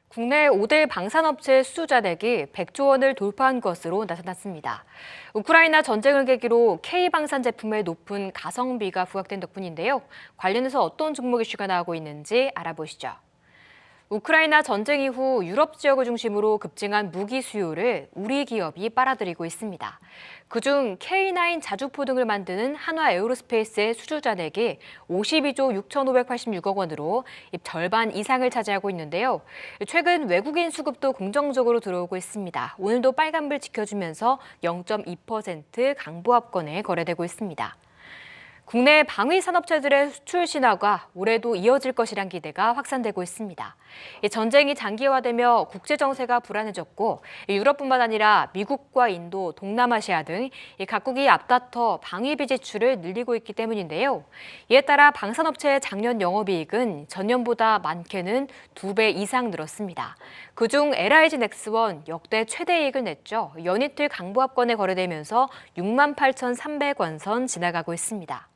국내 5대 방산업체 수주 잔액이 100조 원을 돌파한 것으로 나타났습니다. 우크라이나 전쟁을 계기로 K방산 제품의 높은 가성비가 부각된 덕분인데요. 관련해서 어떤 종목 이슈가 나오고 있는지 알아보시죠. 우크라이나 전쟁 이후 유럽 지역을 중심으로 급증한 무기 수요를 우리 기업이 빨아들이고 있습니다. 그중 K9 자주포 등을 만드는 한화 에어로스페이스의 수주 잔액이 52조 6,586억 원으로 절반 이상을 차지하고 있는데요. 최근 외국인 수급도 긍정적으로 들어오고 있습니다. 오늘도 빨간불 지켜주면서 0.2% 강보합권에 거래되고 있습니다. 국내 방위 산업체들의 수출 신화가 올해도 이어질 것이란 기대가 확산되고 있습니다. 전쟁이 장기화되며 국제 정세가 불안해졌고 유럽뿐만 아니라 미국과 인도, 동남아시아 등 각국이 앞다퉈 방위비 지출을 늘리고 있기 때문인데요. 이에 따라 방산업체의 작년 영업이익은 전년보다 많게는 2배 이상 늘었습니다. 그중 LIG 넥스원 역대 최대이익을 냈죠. 연이틀 강보합권에 거래되면서 68,300원 선 지나가고 있습니다.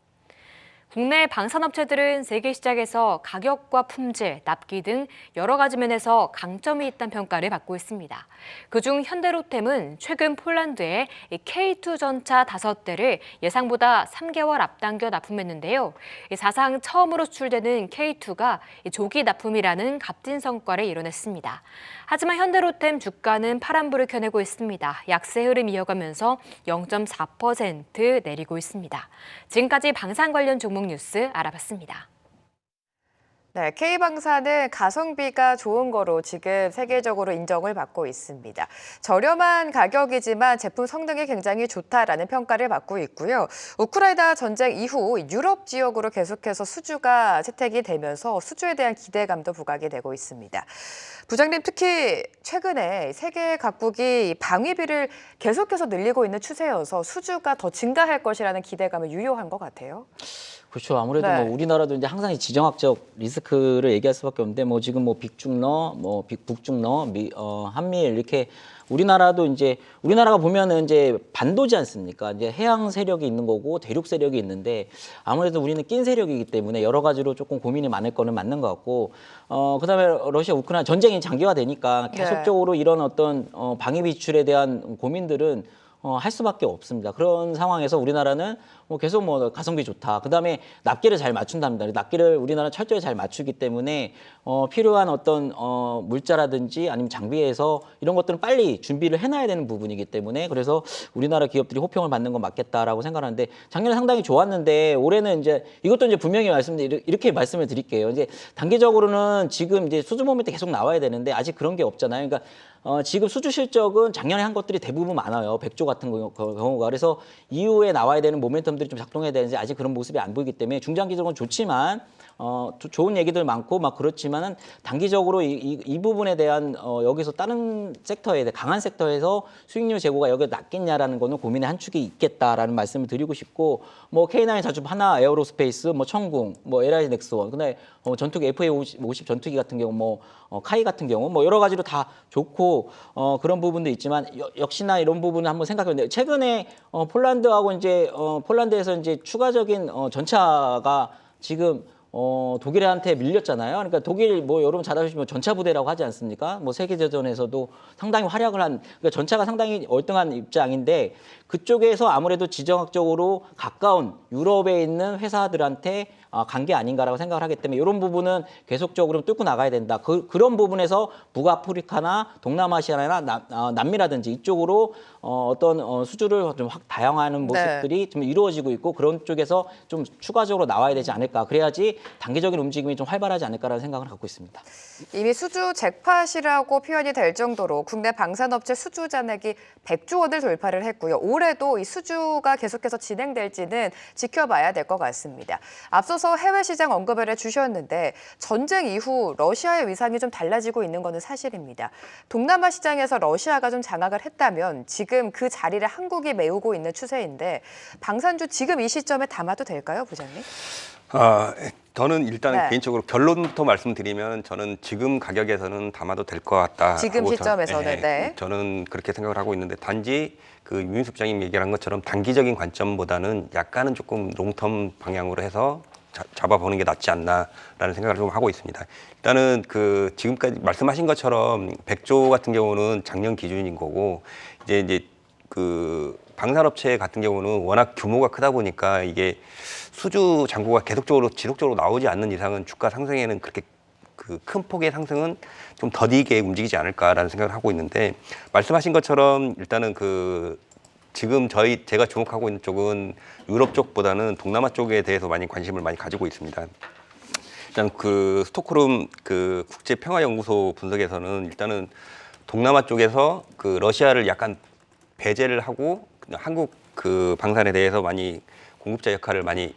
국내 방산업체들은 세계 시장에서 가격과 품질, 납기 등 여러 가지 면에서 강점이 있다는 평가를 받고 있습니다. 그중 현대로템은 최근 폴란드에 K2 전차 5대를 예상보다 3개월 앞당겨 납품했는데요. 사상 처음으로 수출되는 K2가 조기 납품이라는 값진 성과를 이뤄냈습니다. 하지만 현대로템 주가는 파란불을 켜내고 있습니다. 약세 흐름 이어가면서 0.4% 내리고 있습니다. 지금까지 방산 관련 종목 뉴스 알아봤습니다. 네, K방산은 가성비가 좋은 거로 지금 세계적으로 인정을 받고 있습니다. 저렴한 가격이지만 제품 성능이 굉장히 좋다라는 평가를 받고 있고요. 우크라이나 전쟁 이후 유럽 지역으로 계속해서 수주가 채택이 되면서 수주에 대한 기대감도 부각이 되고 있습니다. 부장님, 특히 최근에 세계 각국이 방위비를 계속해서 늘리고 있는 추세여서 수주가 더 증가할 것이라는 기대감은 유효한 것 같아요. 그렇죠. 아무래도 네. 뭐 우리나라도 이제 항상 이 지정학적 리스크를 얘기할 수밖에 없는데 뭐 지금 뭐 빅중러, 뭐 북중러, 한미일 이렇게 우리나라도 이제 우리나라가 보면은 이제 반도지 않습니까? 이제 해양 세력이 있는 거고 대륙 세력이 있는데 아무래도 우리는 낀 세력이기 때문에 여러 가지로 조금 고민이 많을 거는 맞는 것 같고 그다음에 러시아 우크라이나 전쟁이 장기화되니까 계속적으로 이런 어떤 방위비 지출에 대한 고민들은 할 수밖에 없습니다. 그런 상황에서 우리나라는 계속 가성비 좋다. 그다음에 납기를 잘 맞춘답니다. 납기를 우리나라는 철저히 잘 맞추기 때문에 필요한 어떤 물자라든지 아니면 장비에서 이런 것들은 빨리 준비를 해놔야 되는 부분이기 때문에 그래서 우리나라 기업들이 호평을 받는 건 맞겠다라고 생각하는데 작년에 상당히 좋았는데 올해는 이제 이것도 이제 분명히 이렇게 말씀을 드릴게요. 이제 단기적으로는 지금 이제 수주 모멘트 계속 나와야 되는데 아직 그런 게 없잖아요. 그러니까 지금 수주 실적은 작년에 한 것들이 대부분 많아요. 100조 같은 경우가. 그래서 이후에 나와야 되는 모멘텀들이 좀 작동해야 되는지 아직 그런 모습이 안 보이기 때문에 중장기적으로는 좋지만 좋은 얘기들 많고 막 그렇지만은 단기적으로 이 부분에 대한 여기서 다른 섹터에 강한 섹터에서 수익률 제고가 여기 낮겠냐라는 거는 고민의 한 축이 있겠다라는 말씀을 드리고 싶고 뭐 K9 자주 하나 에어로스페이스 뭐 청궁 뭐 LIG 넥스원 근데 전투기 FA50 전투기 같은 경우 뭐 카이 같은 경우 뭐 여러 가지로 다 좋고 그런 부분도 있지만 역시나 이런 부분을 한번 생각해 보는데 최근에 폴란드하고 이제 폴란드에서 이제 추가적인 전차가 지금 독일한테 밀렸잖아요. 그러니까 독일 뭐 여러분 잘 아시면 전차 부대라고 하지 않습니까? 뭐 세계대전에서도 상당히 활약을 한 그러니까 전차가 상당히 월등한 입장인데 그쪽에서 아무래도 지정학적으로 가까운 유럽에 있는 회사들한테 간 게 아닌가라고 생각을 하기 때문에 이런 부분은 계속적으로 뚫고 나가야 된다. 그런 부분에서 북아프리카나 동남아시아나 남미라든지 이쪽으로 어떤 수주를 좀 확 다양화하는 모습들이 좀 이루어지고 있고 그런 쪽에서 좀 추가적으로 나와야 되지 않을까. 그래야지 단기적인 움직임이 좀 활발하지 않을까라는 생각을 갖고 있습니다. 이미 수주 잭팟이라고 표현이 될 정도로 국내 방산업체 수주 잔액이 100조 원을 돌파를 했고요. 올해도 이 수주가 계속해서 진행될지는 지켜봐야 될 것 같습니다. 앞서서 해외 시장 언급을 해주셨는데 전쟁 이후 러시아의 위상이 좀 달라지고 있는 것은 사실입니다. 동남아 시장에서 러시아가 좀 장악을 했다면 지금 그 자리를 한국이 메우고 있는 추세인데 방산주 지금 이 시점에 담아도 될까요, 부장님? 저는 일단 네. 개인적으로 결론부터 말씀드리면 저는 지금 가격에서는 담아도 될 것 같다. 지금 시점에서는, 네. 저는 그렇게 생각을 하고 있는데 단지 그 유인수 부장님 얘기한 것처럼 단기적인 관점보다는 약간은 조금 롱텀 방향으로 해서 잡아보는 게 낫지 않나라는 생각을 좀 하고 있습니다. 일단은 그 지금까지 말씀하신 것처럼 100조 같은 경우는 작년 기준인 거고 이제 그 방산업체 같은 경우는 워낙 규모가 크다 보니까 이게 수주 잔고가 계속적으로 지속적으로 나오지 않는 이상은 주가 상승에는 그렇게 그 큰 폭의 상승은 좀 더디게 움직이지 않을까라는 생각을 하고 있는데 말씀하신 것처럼 일단은 그 지금 제가 주목하고 있는 쪽은 유럽 쪽보다는 동남아 쪽에 대해서 많이 관심을 많이 가지고 있습니다. 일단 그 스톡홀름 그 국제평화연구소 분석에서는 일단은 동남아 쪽에서 그 러시아를 약간 배제를 하고 한국 그 방산에 대해서 많이 공급자 역할을 많이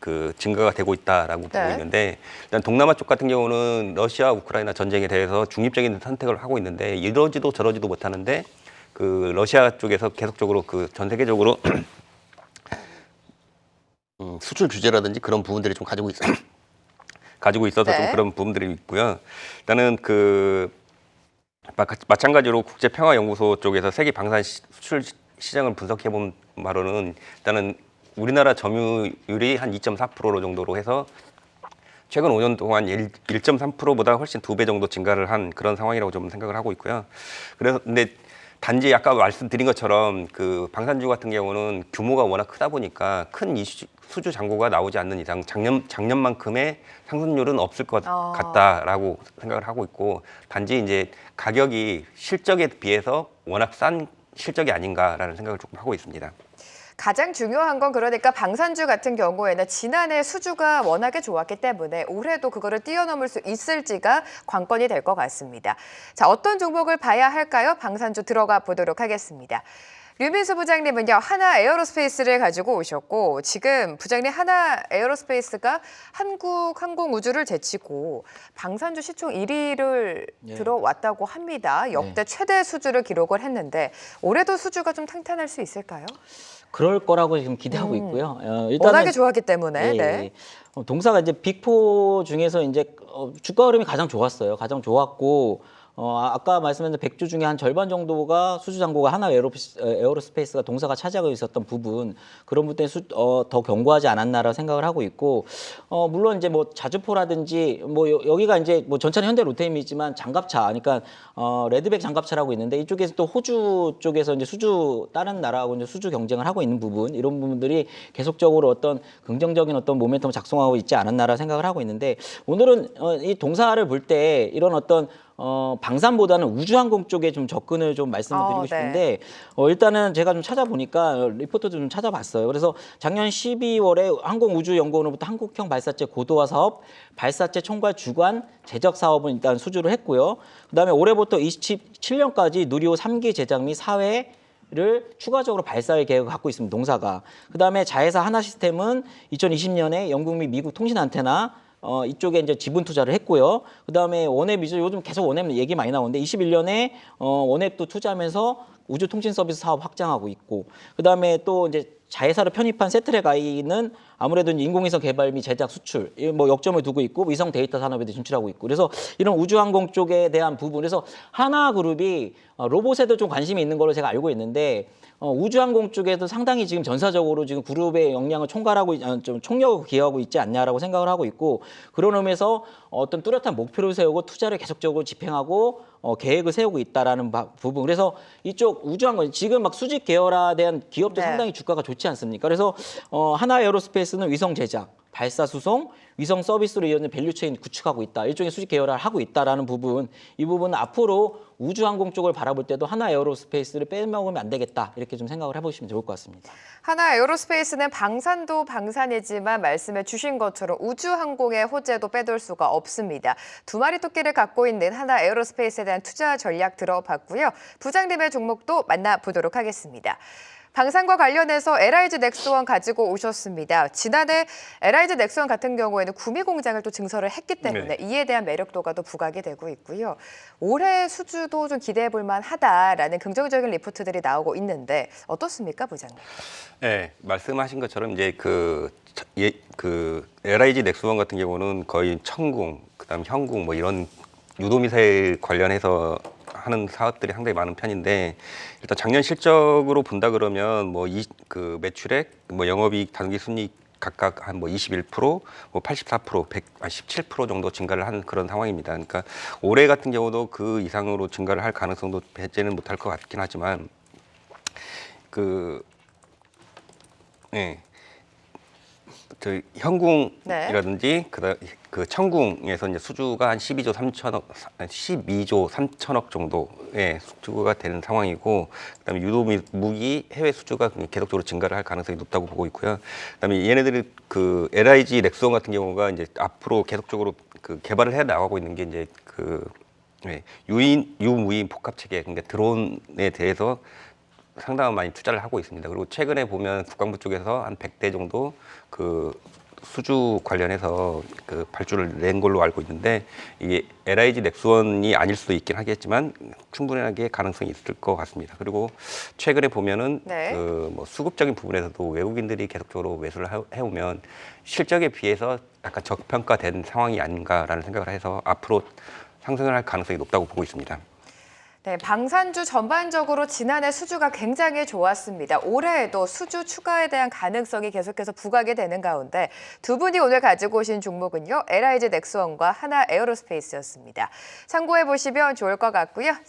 그 증가가 되고 있다라고 보고 있는데 일단 동남아 쪽 같은 경우는 러시아 우크라이나 전쟁에 대해서 중립적인 선택을 하고 있는데 이러지도 저러지도 못하는데 그 러시아 쪽에서 계속적으로 그 전 세계적으로 수출 규제라든지 그런 부분들이 좀 가지고 있어서 좀 그런 부분들이 있고요. 일단은 그 마찬가지로 국제평화연구소 쪽에서 세계 방산 수출 시장을 분석해 본 바로는 일단은 우리나라 점유율이 한 2.4% 정도로 해서 최근 5년 동안 1.3%보다 훨씬 2배 정도 증가를 한 그런 상황이라고 좀 생각을 하고 있고요. 그래서 근데 단지 아까 말씀드린 것처럼 그 방산주 같은 경우는 규모가 워낙 크다 보니까 큰 수주 잔고가 나오지 않는 이상 작년만큼의 상승률은 없을 것 같다라고 생각을 하고 있고 단지 이제 가격이 실적에 비해서 워낙 싼 실적이 아닌가라는 생각을 조금 하고 있습니다. 가장 중요한 건 그러니까 방산주 같은 경우에는 지난해 수주가 워낙에 좋았기 때문에 올해도 그거를 뛰어넘을 수 있을지가 관건이 될 것 같습니다. 자, 어떤 종목을 봐야 할까요? 방산주 들어가 보도록 하겠습니다. 류민수 부장님은요, 하나 에어로스페이스를 가지고 오셨고 지금 부장님 하나 에어로스페이스가 한국 항공우주를 제치고 방산주 시총 1위를 들어왔다고 합니다. 역대 최대 수주를 기록을 했는데 올해도 수주가 좀 탄탄할 수 있을까요? 그럴 거라고 지금 기대하고 있고요. 일단은 워낙에 좋았기 때문에. 네. 동사가 이제 빅4 중에서 이제 주가 흐름이 가장 좋았어요. 가장 좋았고 아까 말씀드린 100주 중에 한 절반 정도가 수주 잔고가 하나 에어로스페이스가 동사가 차지하고 있었던 부분 그런 부분 때문에 더 견고하지 않았나라고 생각을 하고 있고 물론 이제 뭐 자주포라든지 뭐 여기가 이제 뭐 전차는 현대 로템이지만 장갑차 그러니까 레드백 장갑차라고 있는데 이쪽에서 또 호주 쪽에서 이제 수주 다른 나라하고 이제 수주 경쟁을 하고 있는 부분 이런 부분들이 계속적으로 어떤 긍정적인 어떤 모멘텀을 작성하고 있지 않았나라 생각을 하고 있는데 오늘은 이 동사를 볼 때 이런 어떤 방산보다는 우주항공 쪽에 좀 접근을 좀 말씀을 드리고 싶은데 일단은 제가 좀 찾아보니까 리포트도 좀 찾아봤어요. 그래서 작년 12월에 항공우주연구원으로부터 한국형 발사체 고도화 사업, 발사체 총괄 주관 제작 사업은 일단 수주를 했고요. 그다음에 올해부터 27년까지 누리호 3기 제작 및 사회를 추가적으로 발사할 계획을 갖고 있습니다. 동사가. 그다음에 자회사 하나시스템은 2020년에 영국 및 미국 통신 안테나 이쪽에 이제 지분 투자를 했고요. 그다음에 원앱이죠. 요즘 계속 원앱 얘기 많이 나오는데 21년에 원앱도 투자하면서 우주 통신 서비스 사업 확장하고 있고 그다음에 또 이제 자회사로 편입한 세트랙 아이는 아무래도 인공위성 개발 및 제작 수출 뭐 역점을 두고 있고 위성 데이터 산업에 진출하고 있고 그래서 이런 우주항공 쪽에 대한 부분 그래서 하나그룹이 로봇에도 좀 관심이 있는 걸로 제가 알고 있는데 우주항공 쪽에도 상당히 지금 전사적으로 지금 그룹의 역량을 좀 총력을 기여하고 있지 않냐라고 생각을 하고 있고 그런 의미에서 어떤 뚜렷한 목표를 세우고 투자를 계속적으로 집행하고 계획을 세우고 있다라는 부분. 그래서 이쪽 우주항공 지금 막 수직 계열화된 기업들 상당히 주가가 좋지 않습니까? 그래서 하나 에어로스페이스는 위성 제작, 발사 수송, 위성 서비스로 이어진 밸류체인 구축하고 있다. 일종의 수직 계열화를 하고 있다라는 부분. 이 부분은 앞으로 우주항공 쪽을 바라볼 때도 하나 에어로스페이스를 빼먹으면 안 되겠다. 이렇게 좀 생각을 해보시면 좋을 것 같습니다. 하나 에어로스페이스는 방산도 방산이지만 말씀해 주신 것처럼 우주항공의 호재도 빼둘 수가 없습니다. 두 마리 토끼를 갖고 있는 하나 에어로스페이스에 대한 투자 전략 들어봤고요. 부장님의 종목도 만나보도록 하겠습니다. 방산과 관련해서 LIG 넥스원 가지고 오셨습니다. 지난해 LIG 넥스원 같은 경우에는 구미 공장을 또 증설을 했기 때문에 이에 대한 매력도가 또 부각이 되고 있고요. 올해 수주도 좀 기대해 볼 만하다라는 긍정적인 리포트들이 나오고 있는데 어떻습니까, 부장님? 네, 말씀하신 것처럼 이제 그 그 LIG 넥스원 같은 경우는 거의 천궁, 그다음 형궁 뭐 이런 유도미사일 관련해서 하는 사업들이 상당히 많은 편인데 일단 작년 실적으로 본다 그러면 뭐 그 매출액, 뭐 영업이익, 당기순이익 각각 한 뭐 21%, 뭐 84%, 117% 정도 증가를 한 그런 상황입니다. 그러니까 올해 같은 경우도 그 이상으로 증가를 할 가능성도 배제는 못할 것 같긴 하지만 네. 그 형궁이라든지 그 천궁에서 이제 수주가 한 12조 3천억 정도의 수주가 되는 상황이고, 그다음에 유도 무기 해외 수주가 계속적으로 증가를 할 가능성이 높다고 보고 있고요. 그다음에 얘네들이 그 LIG 넥스원 같은 경우가 이제 앞으로 계속적으로 그 개발을 해 나가고 있는 게 이제 그 유무인 복합 체계, 그러니까 드론에 대해서 상당히 많이 투자를 하고 있습니다. 그리고 최근에 보면 국방부 쪽에서 한 100대 정도 그 수주 관련해서 그 발주를 낸 걸로 알고 있는데 이게 LIG 넥스원이 아닐 수도 있긴 하겠지만 충분하게 가능성이 있을 것 같습니다. 그리고 최근에 보면은 그 뭐 수급적인 부분에서도 외국인들이 계속적으로 매수를 해오면 실적에 비해서 약간 저평가된 상황이 아닌가라는 생각을 해서 앞으로 상승을 할 가능성이 높다고 보고 있습니다. 네, 방산주 전반적으로 지난해 수주가 굉장히 좋았습니다. 올해에도 수주 추가에 대한 가능성이 계속해서 부각이 되는 가운데 두 분이 오늘 가지고 오신 종목은요, LIG 넥스원과 하나 에어로스페이스였습니다. 참고해 보시면 좋을 것 같고요.